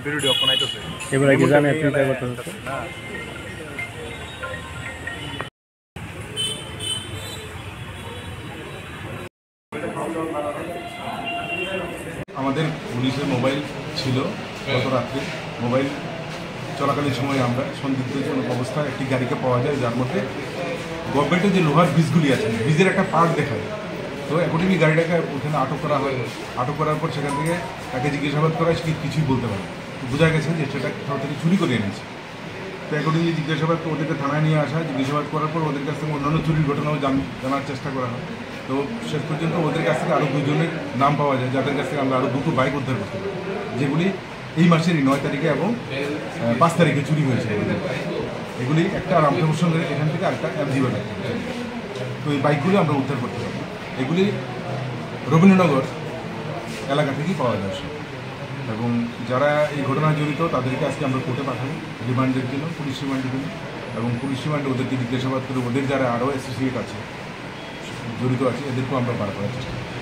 Video বানাইতেছে এবারে কি জানে চিন্তা করতেছে না। আমাদের পুলিশের মোবাইল ছিল গত রাত্রে। মোবাইল চলাকালীন সময় আমরা সন্দিগ্ধজনক অবস্থায় একটি গাড়িকে পাওয়া যায়, যার মধ্যে গভর্নমেন্টের যে লোহার বীজগুলি আছে, বীজের একটা পার্ট দেখা যায়। তো এখনই গাড়িটাকে ওখানে আটক করা হয়। আটক করার পর সেখান থেকে তাকে জিজ্ঞাসাবাদ করা হয়, কিছুই বলতে পারে। বোঝা গেছে যে সেটা কোথাও থেকে চুরি করে এনেছে। তো অ্যাকর্ডিংলি জিজ্ঞাসাবাদ ওদেরকে থানায় নিয়ে আসা হয়। জিজ্ঞাসাবাদ করার পর ওদের কাছ থেকে অন্যান্য চুরির ঘটনাও জানার চেষ্টা করা হয়। তো শেষ পর্যন্ত ওদের কাছ থেকে আরও 2 জনের নাম পাওয়া যায়, যাদের কাছ থেকে আমরা আরও 2টো বাইক উদ্ধার করতে পারি, যেগুলি এই মাসেরই 9 তারিখে এবং 5 তারিখে চুরি হয়েছে। এগুলি একটা রামপ্রসন্নের এখান থেকে একটা MG বাজার। তো এই বাইকগুলি আমরা উদ্ধার করতে পারি। এগুলি রবীন্দ্রনগর এলাকা থেকেই পাওয়া যায় এবং যারা এই ঘটনায় জড়িত তাদেরকে আজকে আমরা কোর্টে পাঠাবো রিমান্ডের জন্য, পুলিশ রিমান্ডের জন্য। এবং পুলিশ রিমান্ডে ওদেরকে জিজ্ঞাসাবাদ করে ওদের যারা আরও অ্যাসোসিয়েট আছে, জড়িত আছে, এদেরকেও আমরা বার করার চেষ্টা করি।